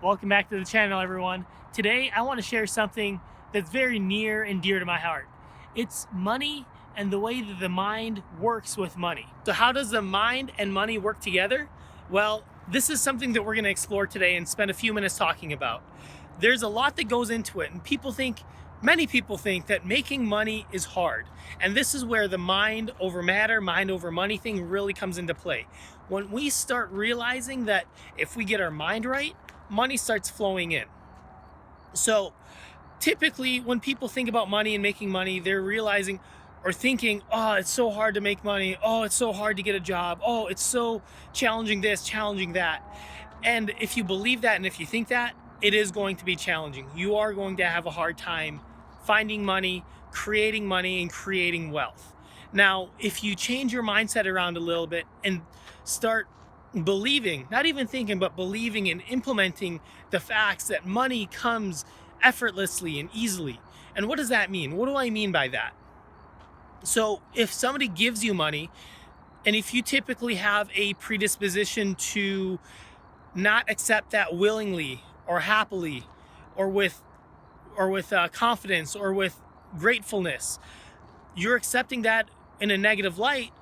Welcome back to the channel, everyone. Today, I want to share something that's very near and dear to my heart. It's money and the way that the mind works with money. So how does the mind and money work together? Well, this is something that we're going to explore today and spend a few minutes talking about. There's a lot that goes into it, and many people think that making money is hard. And this is where the mind over matter, mind over money thing really comes into play. When we start realizing that if we get our mind right, money starts flowing in. So typically when people think about money and making money, they're realizing or thinking, oh, it's so hard to make money. Oh, it's so hard to get a job. Oh, it's so challenging this, challenging that. And if you believe that and if you think that, it is going to be challenging. You are going to have a hard time finding money, and creating wealth. Now, if you change your mindset around a little bit and start believing, not even thinking, but believing and implementing the facts that money comes effortlessly and easily. And what does that mean? What do I mean by that? So if somebody gives you money, and if you typically have a predisposition to not accept that willingly or happily or with confidence or with gratefulness, you're accepting that in a negative light.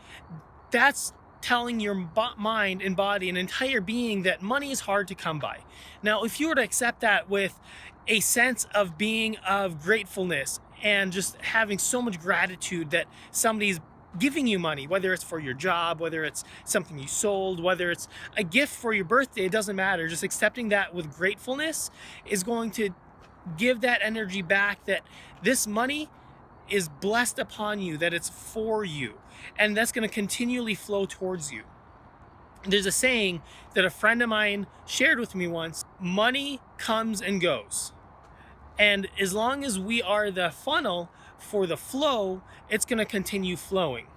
That's telling your mind and body, an entire being, that money is hard to come by. Now, if you were to accept that with a sense of being of gratefulness and just having so much gratitude that somebody's giving you money, whether it's for your job, whether it's something you sold, whether it's a gift for your birthday, it doesn't matter. Just accepting that with gratefulness is going to give that energy back, that this money is blessed upon you, that it's for you, and that's going to continually flow towards you. There's a saying that a friend of mine shared with me once: money comes and goes. And as long as we are the funnel for the flow, it's going to continue flowing.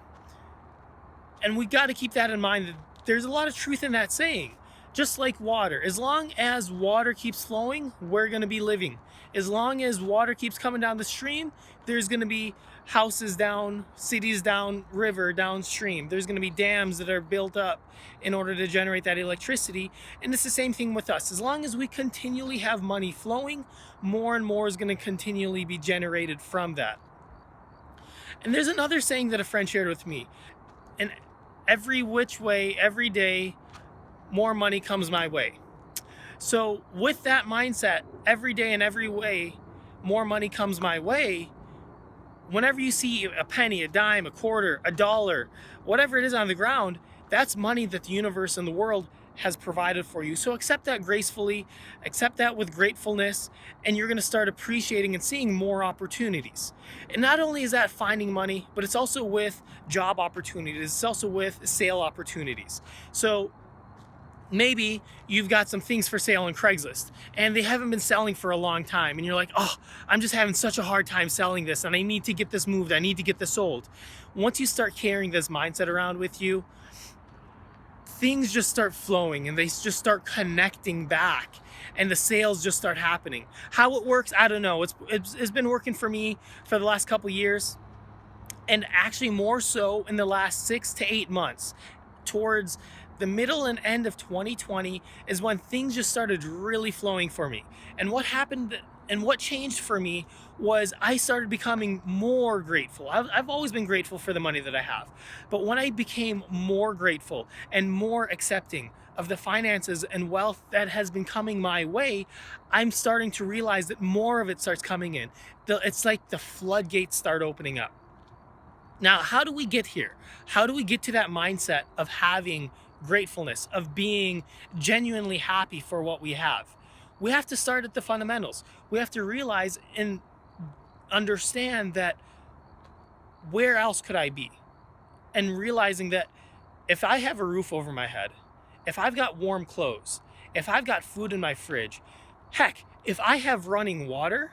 And we got to keep that in mind, that there's a lot of truth in that saying. Just like water, as long as water keeps flowing, we're going to be living. As long as water keeps coming down the stream, there's going to be houses down, cities down, river downstream. There's going to be dams that are built up in order to generate that electricity. And it's the same thing with us. As long as we continually have money flowing, more and more is going to continually be generated from that. And there's another saying that a friend shared with me: and every which way, every day, more money comes my way. So with that mindset, every day and every way, more money comes my way. Whenever you see a penny, a dime, a quarter, a dollar, whatever it is on the ground, that's money that the universe and the world has provided for you. So accept that gracefully, accept that with gratefulness, and you're going to start appreciating and seeing more opportunities. And not only is that finding money, but it's also with job opportunities. It's also with sale opportunities. So maybe you've got some things for sale on Craigslist and they haven't been selling for a long time, and you're like, oh, I'm just having such a hard time selling this, and I need to get this moved, I need to get this sold. Once you start carrying this mindset around with you, things just start flowing and they just start connecting back, and the sales just start happening. How it works, I don't know. It's been working for me for the last couple years, and actually more so in the last 6 to 8 months. Towards the middle and end of 2020 is when things just started really flowing for me. And what happened and what changed for me was I started becoming more grateful. I've always been grateful for the money that I have. But when I became more grateful and more accepting of the finances and wealth that has been coming my way, I'm starting to realize that more of it starts coming in. It's like the floodgates start opening up. Now, how do we get here? How do we get to that mindset of having gratefulness, of being genuinely happy for what we have? We have to start at the fundamentals. We have to realize and understand that where else could I be? And realizing that if I have a roof over my head, if I've got warm clothes, if I've got food in my fridge, heck, if I have running water,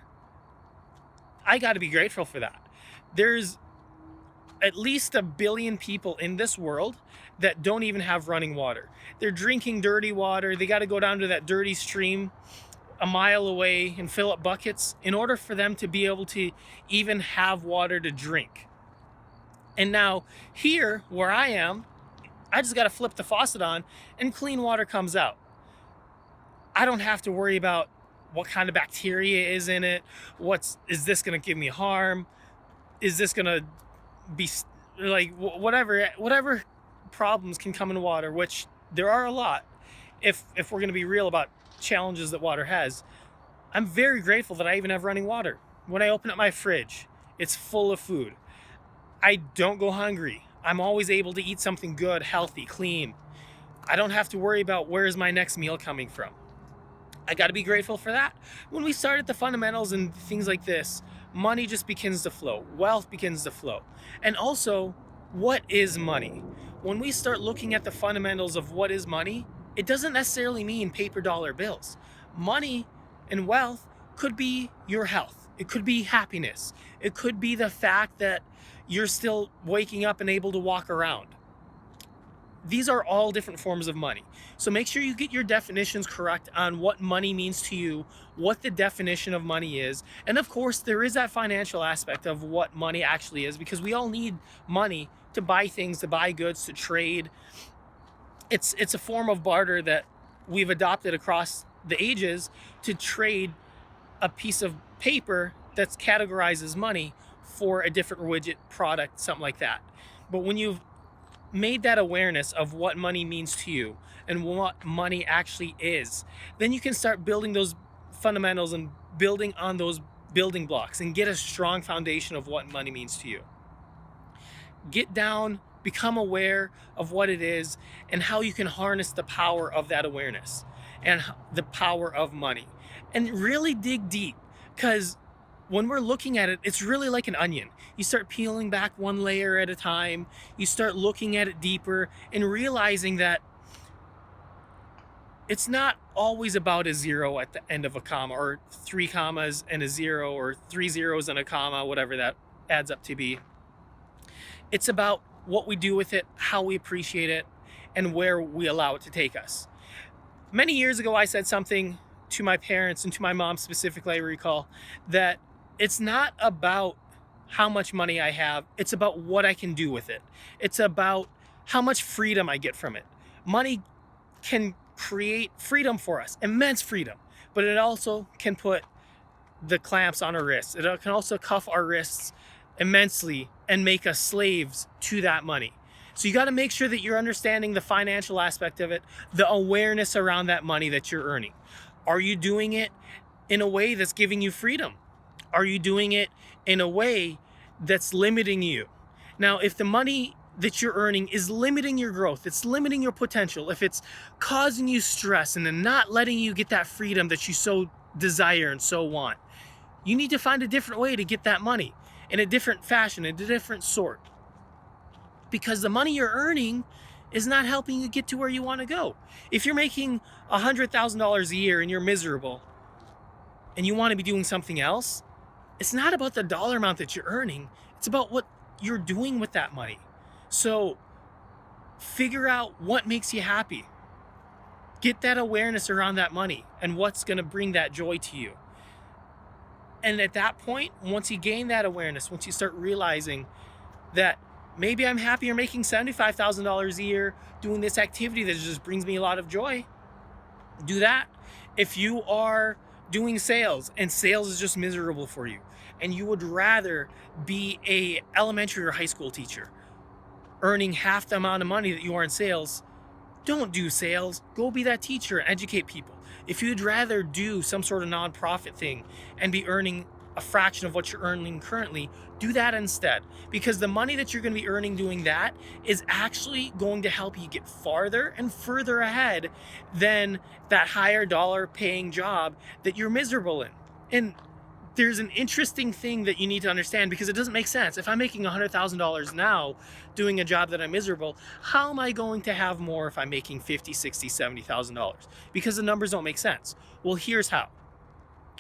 I got to be grateful for that. There's at least 1 billion people in this world that don't even have running water. They're drinking dirty water. They got to go down to that dirty stream a mile away and fill up buckets in order for them to be able to even have water to drink. And now here where I am, I just got to flip the faucet on and clean water comes out. I don't have to worry about what kind of bacteria is in it. Is this going to give me harm? Is this going to be like whatever problems can come in water, which there are a lot. If we're going to be real about challenges that water has, I'm very grateful that I even have running water. When I open up my fridge, it's full of food. I don't go hungry. I'm always able to eat something good, healthy, clean. I don't have to worry about where's my next meal coming from. I got to be grateful for that. When we start at the fundamentals and things like this, money just begins to flow. Wealth begins to flow. And also, what is money? When we start looking at the fundamentals of what is money, it doesn't necessarily mean paper dollar bills. Money and wealth could be your health. It could be happiness. It could be the fact that you're still waking up and able to walk around. These are all different forms of money. So make sure you get your definitions correct on what money means to you, what the definition of money is. And of course, there is that financial aspect of what money actually is, because we all need money to buy things, to buy goods, to trade. It's a form of barter that we've adopted across the ages to trade a piece of paper that's categorized as money for a different widget, product, something like that. But when you've made that awareness of what money means to you and what money actually is, then you can start building those fundamentals and building on those building blocks and get a strong foundation of what money means to you. Get down, become aware of what it is and how you can harness the power of that awareness and the power of money, and really dig deep, because when we're looking at it, it's really like an onion. You start peeling back one layer at a time. You start looking at it deeper and realizing that it's not always about a zero at the end of a comma, or 3 commas and a 0, or 3 zeros and a comma, whatever that adds up to be. It's about what we do with it, how we appreciate it, and where we allow it to take us. Many years ago, I said something to my parents and to my mom specifically, I recall, that it's not about how much money I have. It's about what I can do with it. It's about how much freedom I get from it. Money can create freedom for us, immense freedom, but it also can put the clamps on our wrists. It can also cuff our wrists immensely and make us slaves to that money. So you got to make sure that you're understanding the financial aspect of it, the awareness around that money that you're earning. Are you doing it in a way that's giving you freedom? Are you doing it in a way that's limiting you? Now, if the money that you're earning is limiting your growth, it's limiting your potential, if it's causing you stress and then not letting you get that freedom that you so desire and so want, you need to find a different way to get that money in a different fashion, in a different sort. Because the money you're earning is not helping you get to where you want to go. If you're making $100,000 a year and you're miserable and you want to be doing something else, it's not about the dollar amount that you're earning. It's about what you're doing with that money. So figure out what makes you happy. Get that awareness around that money and what's going to bring that joy to you. And at that point, once you gain that awareness, once you start realizing that maybe I'm happier making $75,000 a year doing this activity that just brings me a lot of joy, do that. If you are doing sales and sales is just miserable for you and you would rather be a elementary or high school teacher earning half the amount of money that you are in sales, don't do sales. Go be that teacher and educate people. If you'd rather do some sort of nonprofit thing and be earning a fraction of what you're earning currently, do that instead, because the money that you're going to be earning doing that is actually going to help you get farther and further ahead than that higher dollar paying job that you're miserable in. And there's an interesting thing that you need to understand, because it doesn't make sense. If I'm making $100,000 now doing a job that I'm miserable, how am I going to have more if I'm making $50,000, $60,000, $70,000? Because the numbers don't make sense. Well, here's how.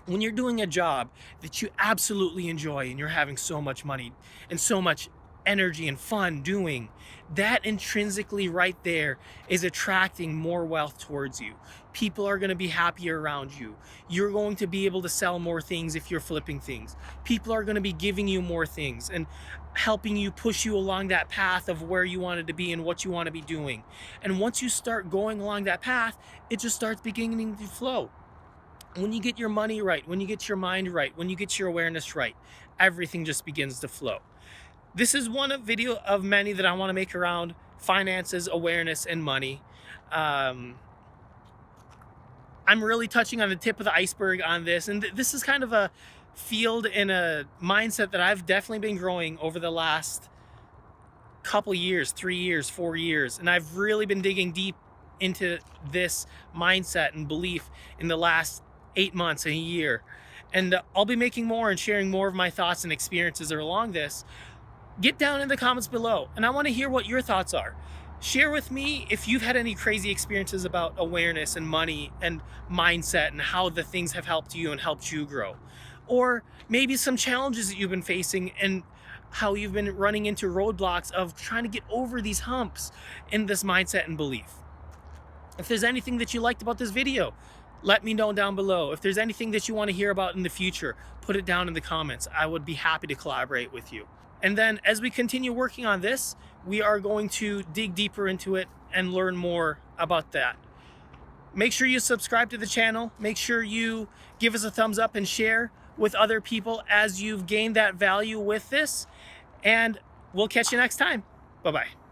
When you're doing a job that you absolutely enjoy and you're having so much money and so much energy and fun doing, that intrinsically right there is attracting more wealth towards you. People are going to be happier around you. You're going to be able to sell more things if you're flipping things. People are going to be giving you more things and helping you, push you along that path of where you wanted to be and what you want to be doing. And once you start going along that path, it just starts beginning to flow. When you get your money right, when you get your mind right, when you get your awareness right, everything just begins to flow. This is one video of many that I want to make around finances, awareness, and money. I'm really touching on the tip of the iceberg on this, and this is kind of a field and a mindset that I've definitely been growing over the last couple years, 3 years, 4 years, and I've really been digging deep into this mindset and belief in the last 8 months and a year. And I'll be making more and sharing more of my thoughts and experiences along this. Get down in the comments below, and I want to hear what your thoughts are. Share with me if you've had any crazy experiences about awareness and money and mindset and how the things have helped you and helped you grow. Or maybe some challenges that you've been facing and how you've been running into roadblocks of trying to get over these humps in this mindset and belief. If there's anything that you liked about this video, let me know down below. If there's anything that you want to hear about in the future, put it down in the comments. I would be happy to collaborate with you. And then as we continue working on this, we are going to dig deeper into it and learn more about that. Make sure you subscribe to the channel. Make sure you give us a thumbs up and share with other people as you've gained that value with this. And we'll catch you next time. Bye-bye.